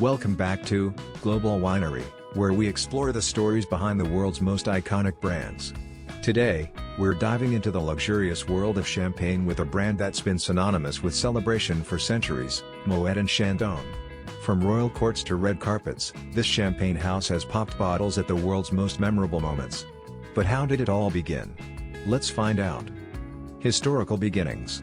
Welcome back to Global Winery, where we explore the stories behind the world's most iconic brands. Today, we're diving into the luxurious world of champagne with a brand that's been synonymous with celebration for centuries, Moët Chandon. From royal courts to red carpets, this champagne house has popped bottles at the world's most memorable moments. But how did it all begin? Let's find out. Historical beginnings.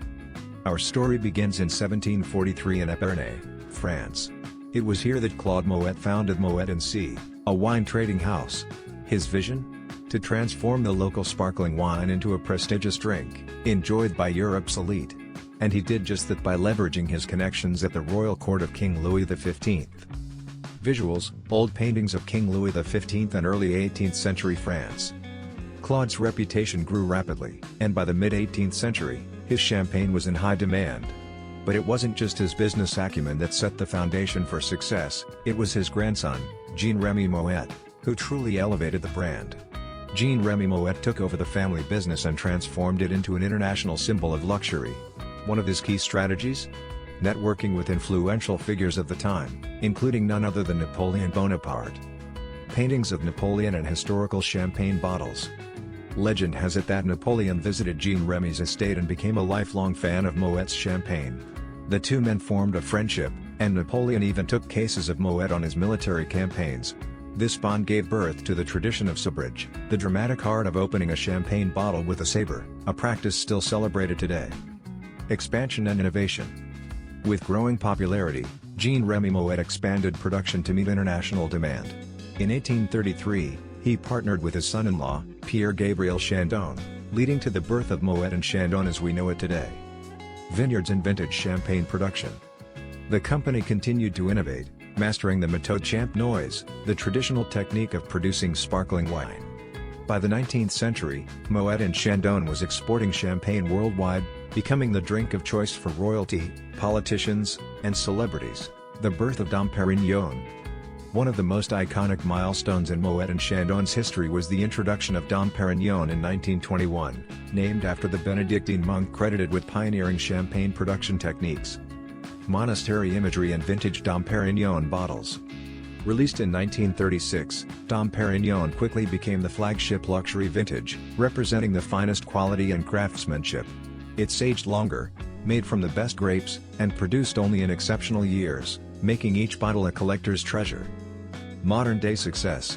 Our story begins in 1743 in Epernay, France. It was here that Claude Moët founded Moët & C, a wine trading house. His vision? To transform the local sparkling wine into a prestigious drink, enjoyed by Europe's elite. And he did just that by leveraging his connections at the royal court of King Louis XV. Visuals: old paintings of King Louis XV and early 18th century France. Claude's reputation grew rapidly, and by the mid-18th century, his champagne was in high demand. But it wasn't just his business acumen that set the foundation for success, it was his grandson, Jean-Remy Moët, who truly elevated the brand. Jean-Remy Moët took over the family business and transformed it into an international symbol of luxury. One of his key strategies? Networking with influential figures of the time, including none other than Napoleon Bonaparte. Paintings of Napoleon and historical champagne bottles. Legend has it that Napoleon visited Jean-Remy's estate and became a lifelong fan of Moët's champagne. The two men formed a friendship, and Napoleon even took cases of Moët on his military campaigns. This bond gave birth to the tradition of sabrage, the dramatic art of opening a champagne bottle with a saber, a practice still celebrated today. Expansion and innovation. With growing popularity, Jean-Remy Moët expanded production to meet international demand. In 1833, he partnered with his son-in-law, Pierre-Gabriel Chandon, leading to the birth of Moët Chandon as we know it today. Vineyards and vintage champagne production. The company continued to innovate, mastering the Moët Chandon, the traditional technique of producing sparkling wine. By the 19th century, Moët Chandon was exporting champagne worldwide, becoming the drink of choice for royalty, politicians, and celebrities. The birth of Dom Perignon. One of the most iconic milestones in Moët Chandon's history was the introduction of Dom Perignon in 1921, named after the Benedictine monk credited with pioneering champagne production techniques. Monastery imagery and vintage Dom Perignon bottles. Released in 1936, Dom Perignon quickly became the flagship luxury vintage, representing the finest quality and craftsmanship. It's aged longer, made from the best grapes, and produced only in exceptional years, making each bottle a collector's treasure. Modern-day success.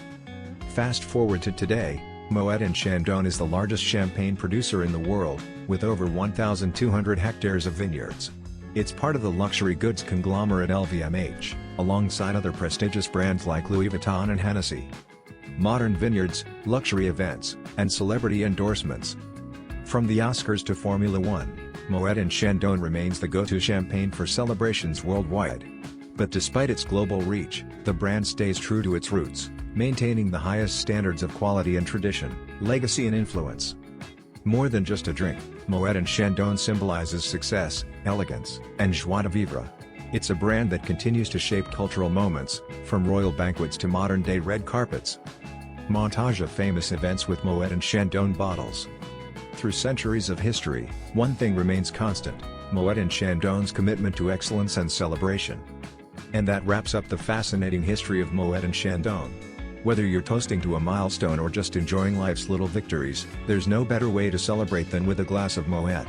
Fast forward to today, Moët Chandon is the largest champagne producer in the world, with over 1,200 hectares of vineyards. It's part of the luxury goods conglomerate LVMH, alongside other prestigious brands like Louis Vuitton and Hennessy. Modern vineyards, luxury events, and celebrity endorsements. From the Oscars to Formula One, Moët Chandon remains the go-to champagne for celebrations worldwide. But despite its global reach, the brand stays true to its roots, maintaining the highest standards of quality and tradition, legacy and influence. More than just a drink, Moët Chandon symbolizes success, elegance, and joie de vivre. It's a brand that continues to shape cultural moments, from royal banquets to modern-day red carpets. Montage of famous events with Moët Chandon bottles. Through centuries of history, one thing remains constant: Moët Chandon's commitment to excellence and celebration. And that wraps up the fascinating history of Moët Chandon. Whether you're toasting to a milestone or just enjoying life's little victories, there's no better way to celebrate than with a glass of Moët.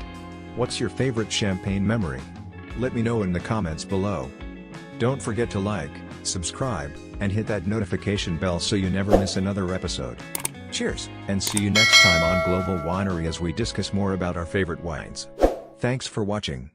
What's your favorite champagne memory? Let me know in the comments below. Don't forget to like, subscribe, and hit that notification bell so you never miss another episode. Cheers, and see you next time on Global Winery as we discuss more about our favorite wines. Thanks for watching.